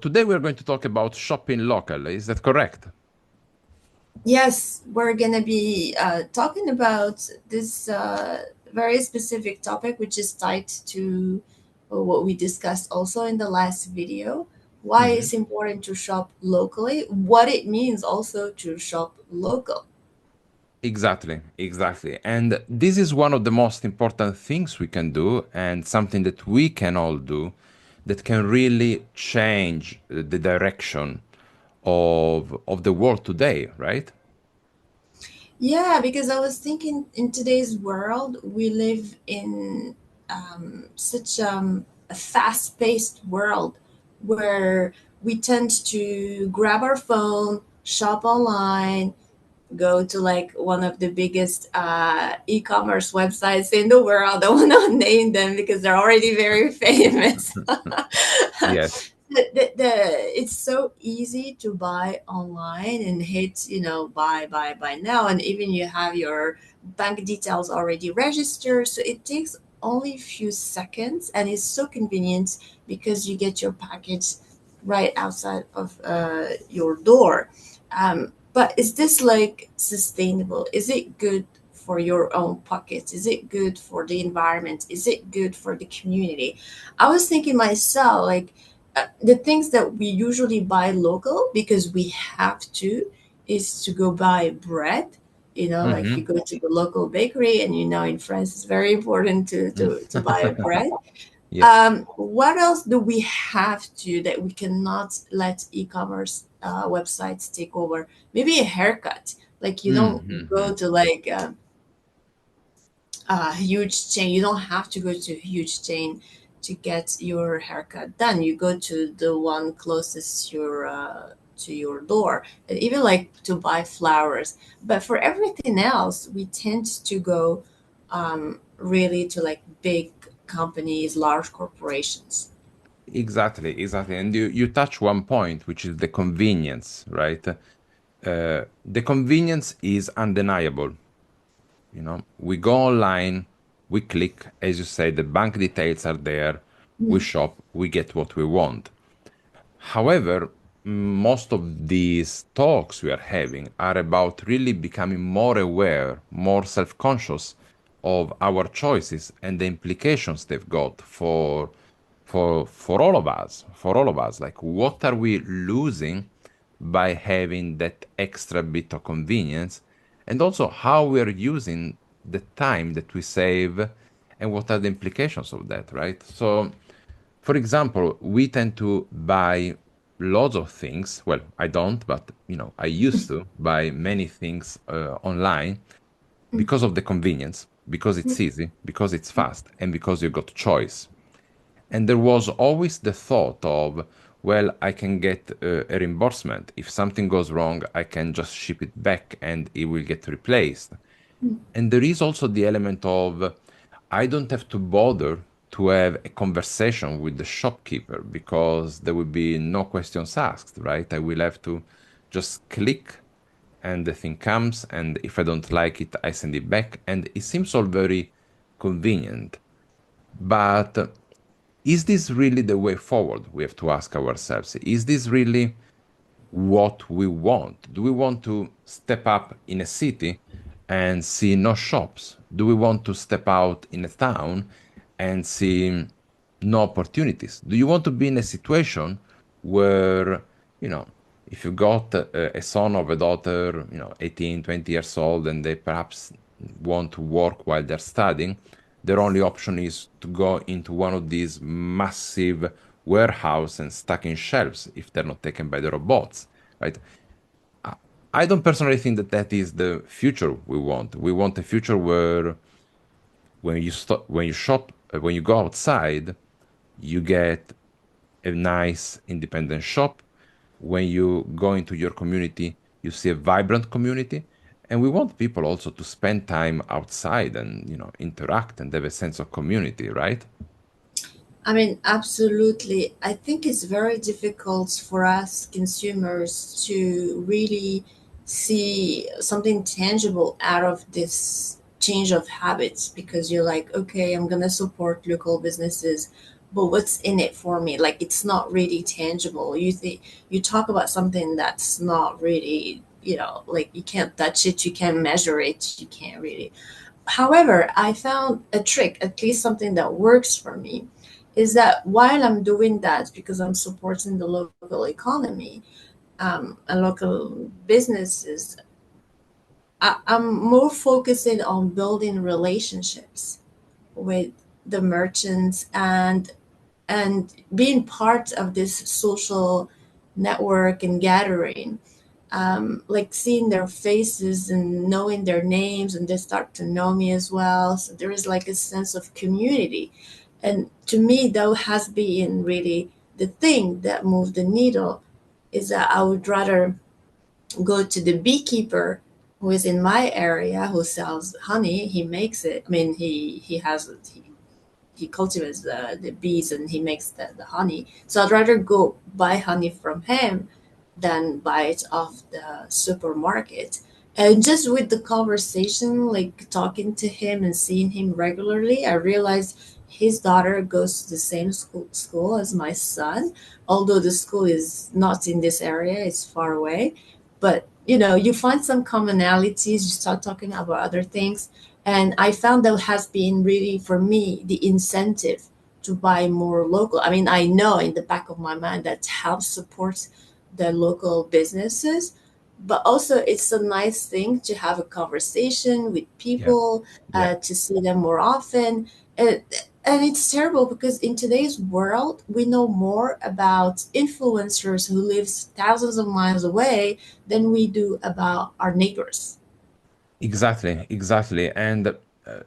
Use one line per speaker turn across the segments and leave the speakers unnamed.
today we're going to talk about shopping local. Is that correct?
Yes, we're going to be talking about this very specific topic, which is tied to what we discussed also in the last video. Why
Mhm.
it's important to shop locally, what it means also to shop local.
Exactly, exactly. And this is one of the most important things we can do, and something that we can all do that can really change the direction of the world today, right?
Yeah, because I was thinking in today's world, we live in such a fast paced world where we tend to grab our phone, shop online, go to like one of the biggest e-commerce websites in the world. I will not name them because they're already very famous.
Yes.
It's so easy to buy online and hit, buy now, and even you have your bank details already registered, so it takes only a few seconds and it's so convenient because you get your package right outside of your door. But is this like sustainable? Is it good for your own pockets? Is it good for the environment? Is it good for the community? I was thinking myself, like the things that we usually buy local because we have to is to go buy bread. Like you
Hmm.
go to the local bakery, and in France it's very important to buy bread.
Yes.
What else do we have to that we cannot let e-commerce websites take over? Maybe a haircut. Like you don't
Hmm.
go to like a huge chain. You don't have to go to a huge chain to get your haircut done. You go to the one closest to your door, and even like to buy flowers. But for everything else, we tend to go really to like big companies, large corporations.
Exactly, exactly. And you touch one point, which is the convenience, right? The convenience is undeniable. You know, we go online, we click, as you say, the bank details are there, we
Mm.
shop, we get what we want. However, most of these talks we are having are about really becoming more aware, more self conscious of our choices and the implications they've got for all of us, for all of us. Like, what are we losing by having that extra bit of convenience, and also how we are using the time that we save, and what are the implications of that, right? So, for example, we tend to buy lots of things. Well, I don't, but I used to buy many things online because of the convenience, because it's easy, because it's fast, and because you got choice. And there was always the thought of, well, I can get a reimbursement. If something goes wrong, I can just ship it back and it will get replaced. And there is also the element of, I don't have to bother to have a conversation with the shopkeeper because there will be no questions asked, right? I will have to just click and the thing comes. And if I don't like it, I send it back. And it seems all very convenient. But is this really the way forward? We have to ask ourselves. Is this really what we want? Do we want to step up in a city and see no shops? Do we want to step out in a town and see no opportunities? Do you want to be in a situation where, you know, if you got a son or a daughter, 18, 20 years old, and they perhaps want to work while they're studying, their only option is to go into one of these massive warehouse and stuck in shelves if they're not taken by the robots, right? I I don't personally think that that is the future we want. We want a future where when you shop, when you go outside, you get a nice independent shop. When you go into your community, you see a vibrant community. And we want people also to spend time outside and, interact and have a sense of community, right?
I mean, absolutely. I think it's very difficult for us consumers to really see something tangible out of this change of habits because you're like, okay, I'm going to support local businesses, but what's in it for me? Like it's not really tangible. You talk about something that's not really, like you can't touch it, you can't measure it, you can't really. However, I found a trick, at least something that works for me, is that while I'm doing that, because I'm supporting the local economy, and local businesses, I'm more focusing on building relationships with the merchants and being part of this social network and gathering, like seeing their faces and knowing their names, and they start to know me as well. So there is like a sense of community. And to me, that has been really the thing that moved the needle, is that I would rather go to the beekeeper who is in my area who sells honey. He makes it. I mean, he has he cultivates the bees and he makes the honey. So I'd rather go buy honey from him than buy it off the supermarket. And just with the conversation, like talking to him and seeing him regularly, I realized his daughter goes to the same school as my son, although the school is not in this area, it's far away. But you find some commonalities, you start talking about other things. And I found that has been really, for me, the incentive to buy more local. I mean, I know in the back of my mind that helps support the local businesses, but also it's a nice thing to have a conversation with
Yeah,
people,
yeah,
to see them more often. And, and it's terrible because in today's world, we know more about influencers who live thousands of miles away than we do about our neighbors.
exactly, exactly. And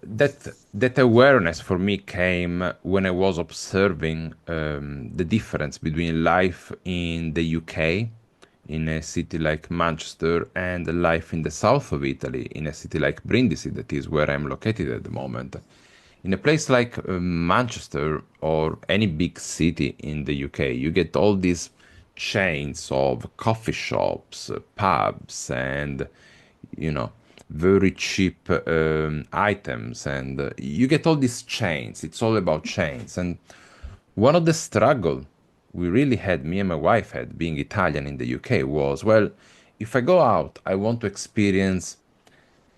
that awareness for me came when I was observing the difference between life in the UK, in a city like Manchester, and life in the south of Italy, in a city like Brindisi, that is where I'm located at the moment. In a place like Manchester or any big city in the UK, you get all these chains of coffee shops, pubs, and you know, very cheap items, and you get all these chains. It's all about chains. And one of the struggle we really had, me and my wife had, being Italian in the UK, was, well, if I go out, I want to experience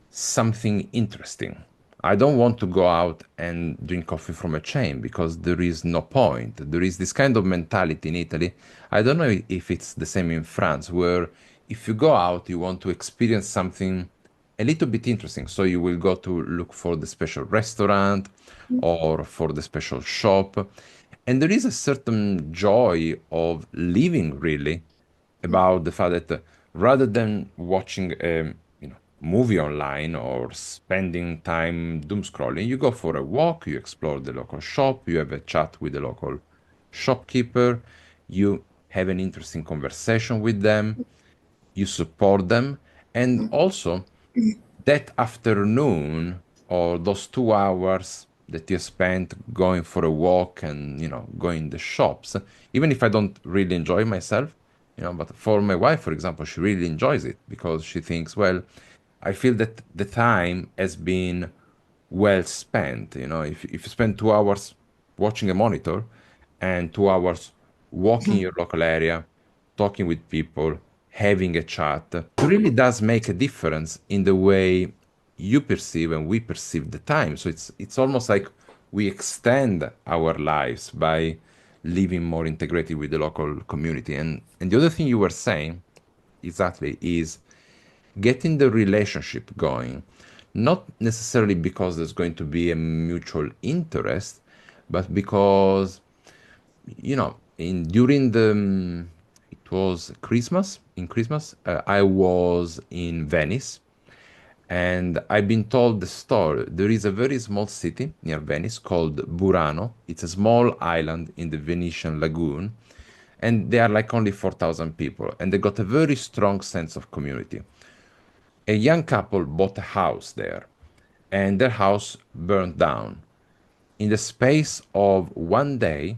something interesting. I don't want to go out and drink coffee from a chain because there is no point. There is this kind of mentality in Italy. I don't know if it's the same in France, where if you go out, you want to experience something a little bit interesting. So you will go to look for the special restaurant or for the special shop. And there is a certain joy of living, really, about the fact that rather than watching a movie online or spending time doom scrolling, you go for a walk, you explore the local shop, you have a chat with the local shopkeeper, you have an interesting conversation with them, you support them, and also that afternoon or those 2 hours that you spent going for a walk and going the shops, even if I don't really enjoy myself, but for my wife, for example, she really enjoys it because she thinks, well, I feel that the time has been well spent. If you spend 2 hours watching a monitor and 2 hours walking your local area, talking with people, having a chat, it really does make a difference in the way you perceive and we perceive the time. So it's almost like we extend our lives by living more integrated with the local community. And the other thing you were saying exactly is getting the relationship going, not necessarily because there's going to be a mutual interest, but because in during the it was Christmas. In Christmas, I was in Venice, and I've been told the story. There is a very small city near Venice called Burano. It's a small island in the Venetian lagoon, and they are like only 4,000 people, and they got a very strong sense of community. A young couple bought a house there, and their house burned down. In the space of one day,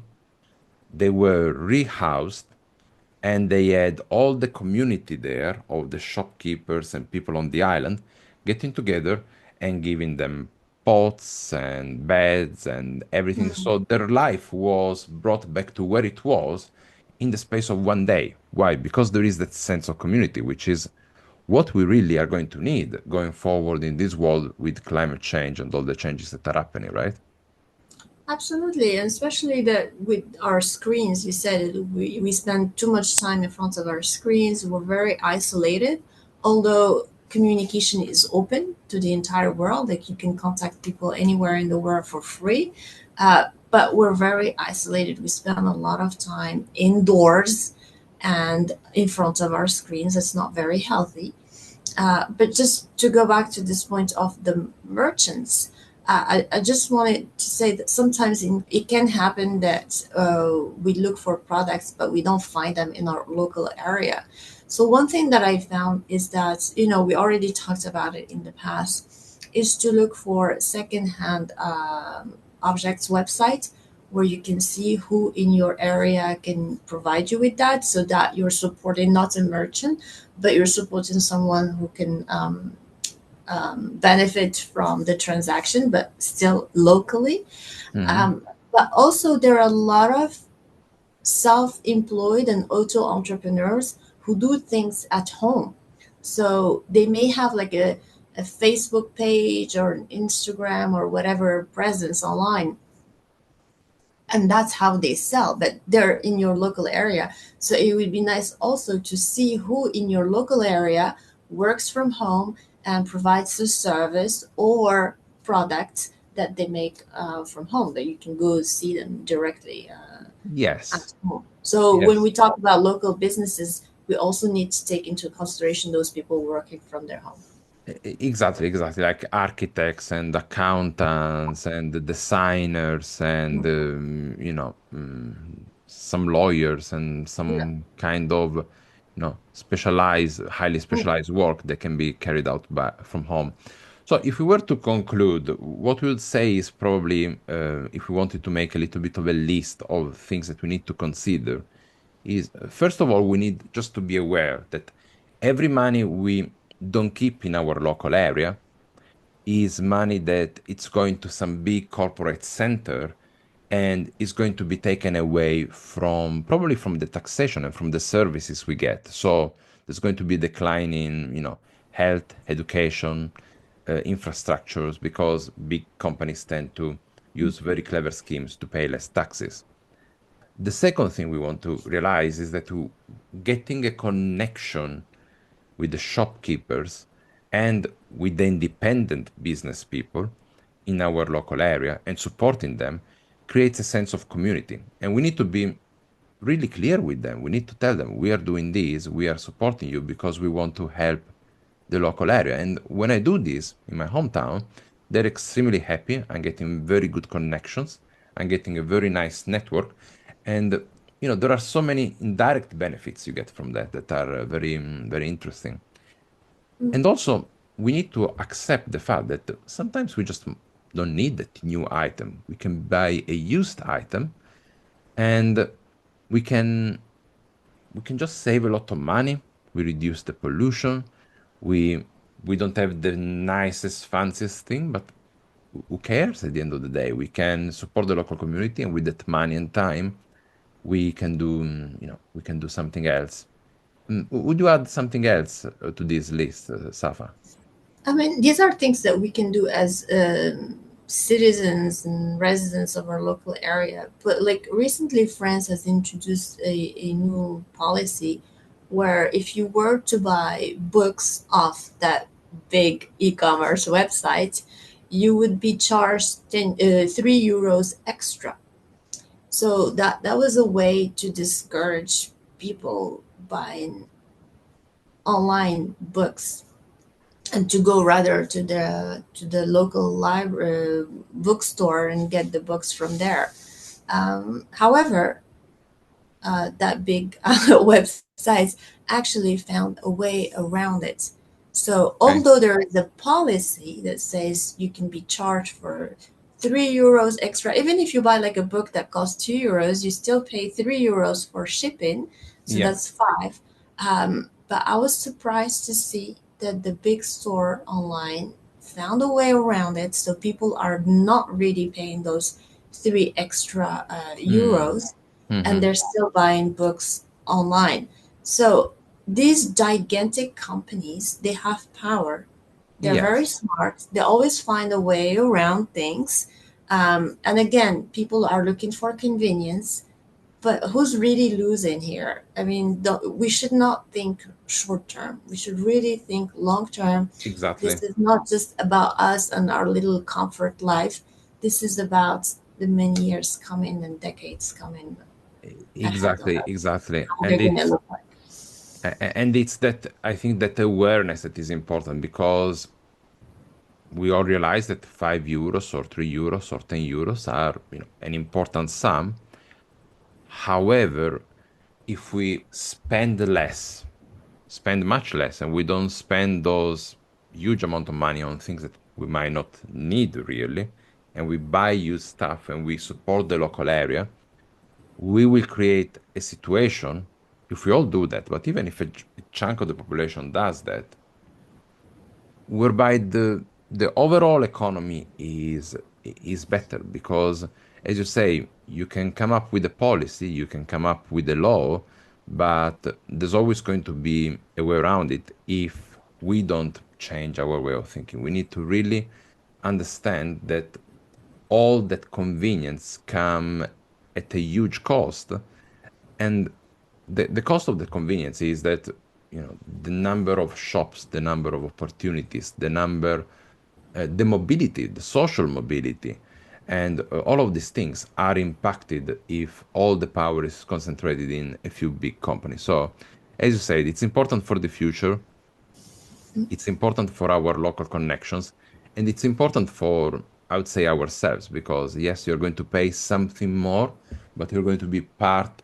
they were rehoused, and they had all the community there, all the shopkeepers and people on the island, getting together and giving them pots and beds and everything.
Mm.
So their life was brought back to where it was in the space of one day. Why? Because there is that sense of community, which is what we really are going to need going forward in this world with climate change and all the changes that are happening, right?
Absolutely, and especially that with our screens, you said it, we spend too much time in front of our screens. We're very isolated, although communication is open to the entire world. Like you can contact people anywhere in the world for free, but we're very isolated. We spend a lot of time indoors and in front of our screens. It's not very healthy. But just to go back to this point of the merchants, I just wanted to say that sometimes it can happen that we look for products, but we don't find them in our local area. So one thing that I found is that, we already talked about it in the past, is to look for secondhand objects website where you can see who in your area can provide you with that so that you're supporting not a merchant, but you're supporting someone who can benefit from the transaction, but still locally.
Hmm.
But also, there are a lot of self employed and auto entrepreneurs who do things at home. So they may have like a Facebook page or an Instagram or whatever presence online, and that's how they sell, but they're in your local area. So it would be nice also to see who in your local area works from home and provides the service or product that they make from home, that you can go see them directly
Yes.
at home. So when
Yes.
we talk about local businesses, we also need to take into consideration those people working from their home.
Exactly, exactly. Like architects and accountants and the designers and some lawyers and
Yeah.
some kind of specialized, highly
Mm.
specialized work that can be carried out from home. So, if we were to conclude, what we would say is probably, if we wanted to make a little bit of a list of things that we need to consider, is first of all, we need just to be aware that every money we don't keep in our local area is money that it's going to some big corporate center and is going to be taken away from probably from the taxation and from the services we get. So there's going to be a decline in, health, education, infrastructures because big companies tend to use very clever schemes to pay less taxes. The second thing we want to realize is that getting a connection with the shopkeepers and with the independent business people in our local area and supporting them creates a sense of community. And we need to be really clear with them. We need to tell them we are doing this, we are supporting you because we want to help the local area. And when I do this in my hometown, they're extremely happy. I'm getting very good connections. I'm getting a very nice network. And there are so many indirect benefits you get from that that are very, very interesting. And also, we need to accept the fact that sometimes we just don't need that new item. We can buy a used item and we can we can just save a lot of money. We reduce the pollution. We we don't have the nicest, fanciest thing, but who cares at the end of the day? We can support the local community, and with that money and time, we can do something else. Would you add something else to this list, Safa?
I mean, these are things that we can do as citizens and residents of our local area. But like recently, France has introduced a new policy where if you were to buy books off that big e-commerce website, you would be charged 3 euros extra. So that was a way to discourage people buying online books and to go rather to the local library bookstore and get the books from there. However, that big websites actually found a way around it. So
Okay.
although there is a policy that says you can be charged for 3 euros extra, even if you buy like a book that costs 2 euros, you still pay 3 euros for shipping. So
Yeah.
that's five. But I was surprised to see that the big store online found a way around it, so people are not really paying those three extra
Mm.
euros, and
Hmm.
they're still buying books online. So these gigantic companies, they have power. They're very
Yes,
smart. They always find a way around things. And again, people are looking for convenience, but who's really losing here? I mean, we should not think short term. We should really think long term. This
exactly.
is not just about us and our little comfort life. This is about the many years coming and decades coming ahead of
Exactly,
us.
exactly.
How they're going to look like.
And it's that I think that awareness that is important because we all realize that 5 euros or 3 euros or 10 euros are, an important sum. However, if we spend much less, and we don't spend those huge amount of money on things that we might not need really, and we buy used stuff and we support the local area, we will create a situation, if we all do that, but even if a chunk of the population does that, whereby the overall economy is better because, as you say, you can come up with a policy, you can come up with a law, but there's always going to be a way around it if we don't change our way of thinking. We need to really understand that all that convenience come at a huge cost, and the cost of the convenience is that, the number of shops, the number of opportunities, the mobility, the social mobility, and all of these things are impacted if all the power is concentrated in a few big companies. So, as you said, it's important for the future, it's important for our local connections, and it's important for, I would say, ourselves, because yes, you're going to pay something more, but you're going to be part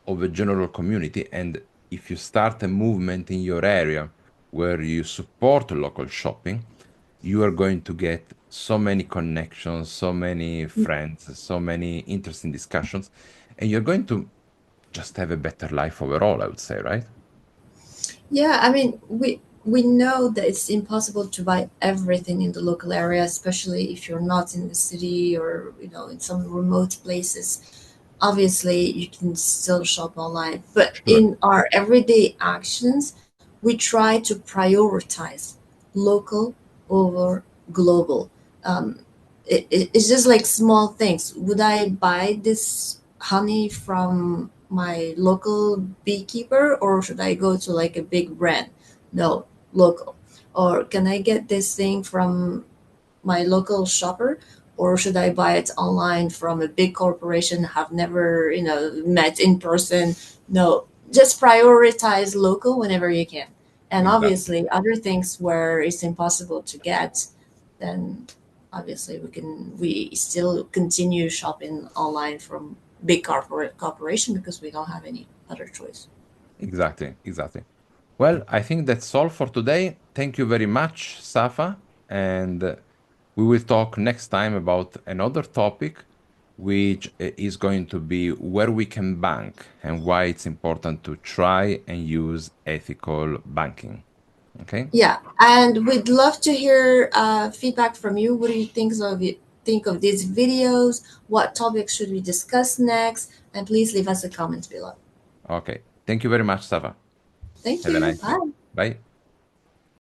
of a general community. And if you start a movement in your area where you support local shopping, you are going to get so many connections, so many friends, so many interesting discussions, and you're going to just have a better life overall, I would say, right?
Yeah, I mean, we know that it's impossible to buy everything in the local area, especially if you're not in the city or in some remote places. Obviously, you can still shop online, but
Sure.
in our everyday actions, we try to prioritize local over global. It's just like small things. Would I buy this honey from my local beekeeper, or should I go to like a big brand? No, local. Or can I get this thing from my local shopper, or should I buy it online from a big corporation I've never met in person? No, just prioritize local whenever you can. And
Exactly.
obviously other things where it's impossible to get, then obviously we still continue shopping online from big corporation because we don't have any other choice.
Exactly. Exactly. Well, I think that's all for today. Thank you very much, Safa. And we will talk next time about another topic, which is going to be where we can bank and why it's important to try and use ethical banking. Okay?
Yeah, and we'd love to hear feedback from you. What do you think of these videos? What topics should we discuss next? And please leave us a comment below.
Okay. Thank you very much, Safa.
Thank
Have a
you.
nice day.
Bye.
Bye.